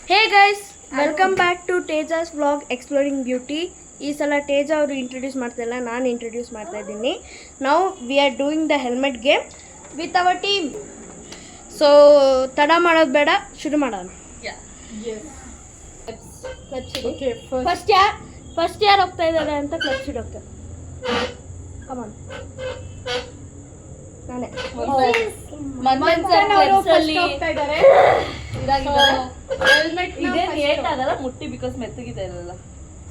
Hey guys, welcome back to Tejas vlog exploring beauty. ಈ ಸಲ ತೇಜ ಅವರು ಇಂಟ್ರೊಡ್ಯೂಸ್ ಮಾಡ್ತಾಯಿಲ್ಲ, ನಾನು ಇಂಟ್ರೊಡ್ಯೂಸ್ ಮಾಡ್ತಾ ಇದ್ದೀನಿ. ನಾವು we are doing the helmet game with our team. So ತಡ ಮಾಡೋದು ಬೇಡ, ಶುರು ಮಾಡೋಣ. ಫಸ್ಟ್ ಯಾರು ಹೋಗ್ತಾ ಇದ್ದಾರೆ ಅಂತ ಕ್ಲಚ್ ಹಿಡೋಕೆ. ಕಮಾನ್, ನಾನೇ ಮುಟ್ಟಿ ಬಿಕಾಸ್ ಮೆತ್ತಗಿದೆ ಇರಲ್ಲ.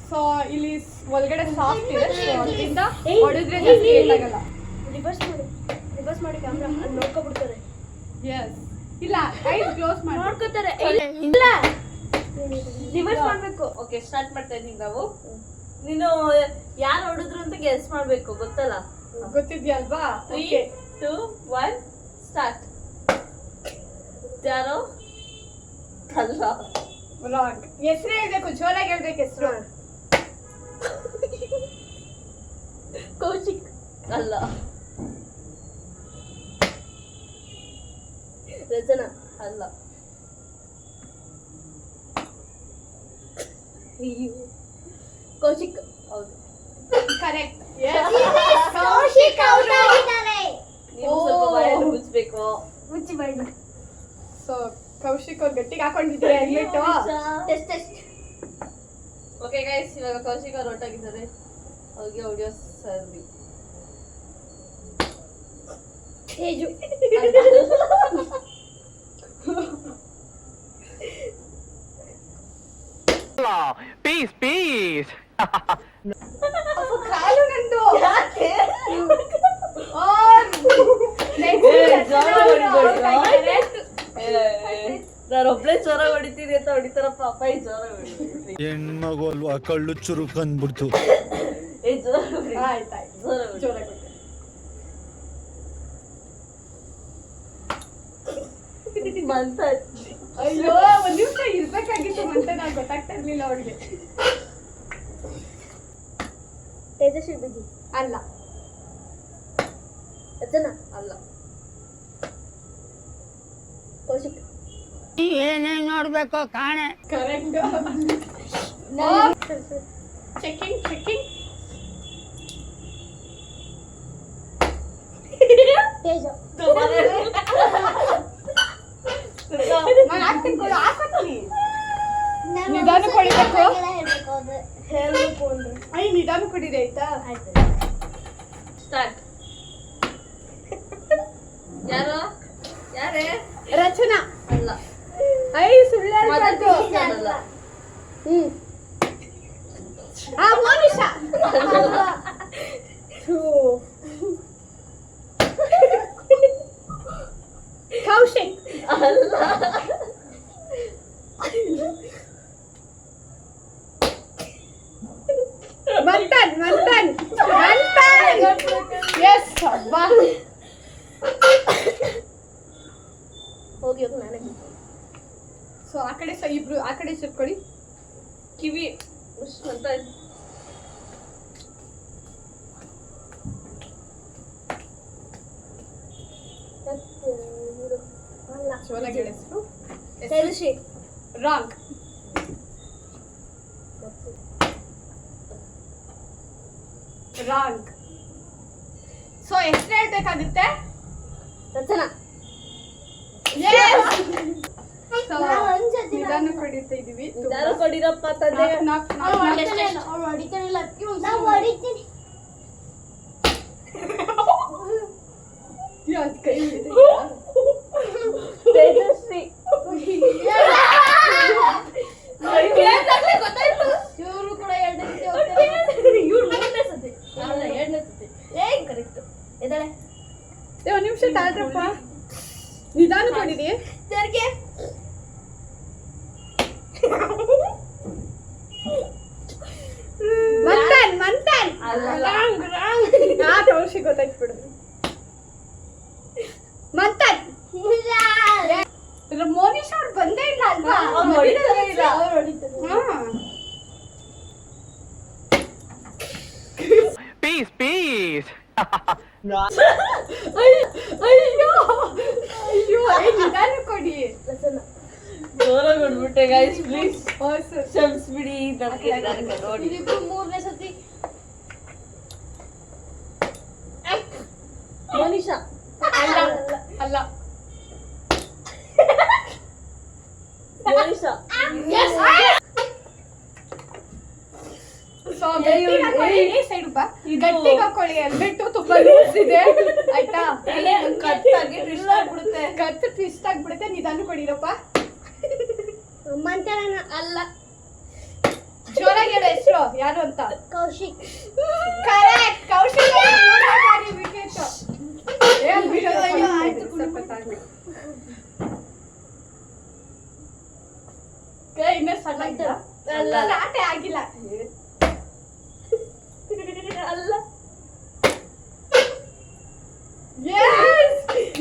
ಸೊ ಇಲ್ಲಿ ಒಳಗಡೆ ಸಾಫ್ಟ್ ಇದೆ, ಅದರಿಂದ ಹೊಡೆದ್ರೆ ಜಾಸ್ತಿ ಏನಾಗಲ್ಲ. ರಿವರ್ಸ್ ಮಾಡಿ ಕ್ಯಾಮ್ರಾ ಅಲ್ಲಿ ನೋಡ್ಕೊಬಿಡ್ತಾರೆ. ಎಸ್, ಇಲ್ಲ ಐಸ್ ಕ್ಲೋಸ್ ಮಾಡಿ ನೋಡ್ಕೊತಾರೆ. ಇಲ್ಲ, ರಿವರ್ಸ್ ಮಾಡಬೇಕು. ಓಕೆ, ಸ್ಟಾರ್ಟ್ ಮಾಡ್ತಾ ಇದೀವಿ ನಾವು. ನೀನು ಯಾರು ಹೊಡೆದ್ರು ಅಂತ ಗೆಸ್ ಮಾಡ್ಬೇಕು, ಗೊತ್ತಲ್ಲ? ಗೊತ್ತಿದ್ಯಲ್ವಾ? 3, 2, 1 ಸ್ಟಾರ್ಟ್. ಯಾರೋ ಅಲ್ಲ, ರಾಂಗ್. ಹೆಸರು ಹೇಳ್ಬೇಕು, ಜೋರಾಗಿ ಹೇಳ್ಬೇಕು ಹೆಸರು. ಕೌಶಿಕ್ ಅಲ್ಲ, ರಚನಾ ಅಲ್ಲ, ಕೌಶಿಕ್ ಹೌದು, ಕರೆಕ್ಟ್. ಕೌಶಿಕ್ ಔಟ್ ಆಗಿದ್ದಾರೆ. ನೀವು ಸ್ವಲ್ಪ ಬಾಯಲ್ಲಿ ಮುಚ್ಚಬೇಕು. ಮುಚ್ಚಿ ಬಾಯ್ನ. ಸೊ ಕೌಶಿಕ್ ಅವ್ರು ಗಟ್ಟಿಗೆ ಹಾಕೊಂಡಿದ್ದಾರೆ ಹೆಲ್ಮೆಟ್. ಟೆಸ್ಟ್. ಓಕೆ ಗೈಸ್, ಇವಾಗ ಕೌಶಿಕ್ ಅವ್ರು ಹೊರಟಾಗಿದ್ದಾರೆ. ಅವ್ರಿಗೆ ಆಡಿಯೋ ಸರ್ವಿ. ತೇಜು ಪೀಸ್ ಕಾಲು ನಂದು. ಯಾಕೆ? ನಾನೊಬ್ಳೆ ಜ್ವರ ಹೊಡಿತೀನಿ ಅಂತ ಹೊಡಿತಾರಪ್ಪ. ಅಪ್ಪ ಈ ಜ್ವರ ಹೊಡಿತೀನಿ. ಹೆಣ್ಮಗು ಅಲ್ವಾ, ಕಳ್ಳು ಚುರುಕ್ ಅಂದ್ಬಿಡ್ತು. ಏ ಜ್ವರ ಹೊಡಿ. ಆಯ್ತಾಯ್ತು, ಜ್ವರ ಹೊಡಿ. ಜೋರಾಗಿ ಮಂತ ಅಯ್ಯೋ, ಒಂದ್ ನಿಮಿಷ ಇರ್ಬೇಕಾಗಿತ್ತು ಅಂತ ನಾನು ಗೊತ್ತಾಗ್ತಾ ಇರ್ಲಿಲ್ಲ ಅವ್ರಿಗೆ. ತೇಜಸ್ವಿ ಬಿಜಿ ಅಲ್ಲ, ರಚನಾ ಅಲ್ಲ, ಕೌಶಿಕ್ ಏನೇನ್ ನೋಡ್ಬೇಕು ಕಾಣೆ. ಕರೆಕ್ಟ್. ಚೆಕಿಂಗ್ ತೇಜ ನಾನು ಹಾಕ್ತೀನಿ ಕೊಡು, ಹಾಕ್ತೀನಿ. ನಿಧಾನಕ್ಕೆ ಹೊಡಿಬೇಕು. ಹೇಳ್ಬೇಕು ಅಂದ್ರೆ ಐ ನಿಧಾನ ಕೊಡಿರಿ ಆಯ್ತಾ? ಆಯ್ತು. ಸ್ಟಾರ್ಟ್. ಯಾರೇ? ರಚನಾ ಅಲ್ಲ, ಐ ಸುಳ್ಳು ಹೇಳ್ಬಾರ್ದು. ಅಲ್ಲ, ಮೋನಿಶಾ ಕೌಶಿಕ್ ಅಲ್ಲ, ಮಂಥನ್. ಎಸ್, ಅಬ್ಬಾ. ಹೋಗಿ ನಾನೇ. ಸೊ ಆ ಕಡೆ ಇಬ್ರು ಆ ಕಡೆ ಸುತ್ಕೊಳ್ಳಿ. ಕಿವಿ ಉಶ್ ಅಂತ ಜೋರಾಗಿ ಹೆಸರು. ತೇಜಸ್ವಿ ರಾಂಗ್. ಸೊ ಎಷ್ಟು ಹೇಳ್ಬೇಕಾಗುತ್ತೆ? ರಚನಾ ಸೊ ನಿಧಾನ ಕೊಡಿತಾ ಇದೀವಿ. ಯಾರು ಕೊಡಿರಪ್ಪ ತಂದೆ. ತೇಜಸ್ವಿ ಇವರು ಕೂಡ ಎರಡನೇ ಸತಿ. ಅಲ್ಲ, ಎರಡನೇ ಸತಿ. ಕರೆಕ್ಟ್. ಎದಳೆ ಒಂದು ನಿಮಿಷ ತಾಳ್ರಪ್ಪ, ನಿಧಾನ ಕೊಡಿರಿ. ತೆರಿಗೆ ಮಂಥನ್. ಕೌಶಿಕ್ ಗೊತ್ತಾಯ್ತು ಬಿಡು. ಮಂಥನ್. ಮೋನಿಶಾ ಅವ್ರು ಬಂದೇ ಇಲ್ಲ ಅಲ್ವಾ? ಅವ್ರು ಹೊಡಿತಾನೆ ಇಲ್ಲ. ಅವ್ರು ಹೊಡಿತಾರೆ. ಪೀಸ್ ಅಯ್ಯೋ ಅಯ್ಯೋ, ನಿಧಾನ ಕೊಡಿ. ರಚನಾ ಜೋರಾಗಿ ಹೊಡ್ಬಿಟ್ಟೆ ಗೈಸ್ ಪ್ಲೀಸ್ ಕ್ಷಮಿಸ್ಬಿಡಿ ನೋಡಿ ಇದಿಬ್ರು ಮೂರನೇ ಸತಿ ಮೋನಿಶಾ ಅಲ್ಲ ಮೋನಿಶಾ ಸೊ ಗಟ್ಟಿಗೆ ಹಾಕೊಳ್ಳಿ ಈ ಸೈಡ್ ಬಾ ಗಟ್ಟಿಗೆ ಹಾಕೊಳ್ಳಿ ಹೆಲ್ಮೆಟ್ ತುಂಬಾ ಲೂಸ್ ಇದೆ ಆಯ್ತಾ ಕತ್ತಾಗಿ ಟ್ವಿಸ್ಟ್ ಆಗ್ಬಿಡುತ್ತೆ ಕತ್ತು ಟ್ವಿಸ್ಟ್ ಆಗ್ಬಿಡುತ್ತೆ ನಿಧಾನ ಕೊಡಿರಪ್ಪ ಮಂತ್ರಾನ ಅಲ್ಲ ಜೋರಾಗಿ ಹೇಳು ಹೆಸರು ಯಾರು ಅಂತ ಕೌಶಿಕ್ ಕರೆಕ್ಟ್ ಕೌಶಿಕ್ ವಿಕೆಟ್ ಇನ್ನೂ ಸಣ್ಣ ಅಲ್ಲ. ಸ್ಟಾರ್ಟೇ ಆಗಿಲ್ಲ ಅಲ್ಲ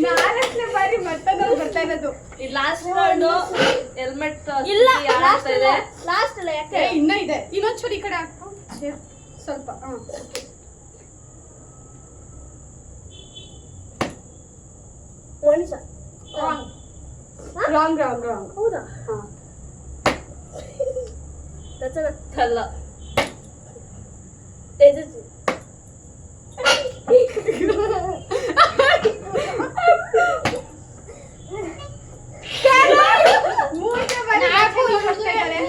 ನಾಲ್ಕನೇ ಬಾರಿ ಮತ್ತೊಂದು ಬರ್ತಾ ಇರೋದು ಈ ಲಾಸ್ಟ್ ರೌಂಡ್ ಹೆಲ್ಮೆಟ್ ಇಲ್ಲ ಲಾಸ್ಟ್ ಇದೆ ಲಾಸ್ಟ್ ಅಲ್ಲ ಯಾಕೆ ಇನ್ನ ಇದೆ ಇನ್ನೊಂದ್ಚೂರು ಈ ಕಡೆ ಹಾಕು ಸ್ವಲ್ಪ ಮೋನಿಶಾ ರಾಂಗ್ ಹೌದಾ ರಚನಾ ಅಲ್ಲ ತೇಜಸ್ವಿ ಮೂರನೇ ಬಾರಿ ಬರ್ತಾ ಇದ್ದಾರೆ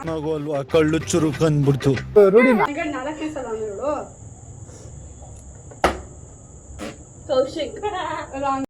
ಮಗಲ್ವಾ ಕಳ್ಳು ಚುರುಕಂದ್ಬಿಡ್ತು ನಾಲ್ಕನೇ ಸಲ ನೋಡು ಕೌಶಿಕ್ ರಾಂಗ್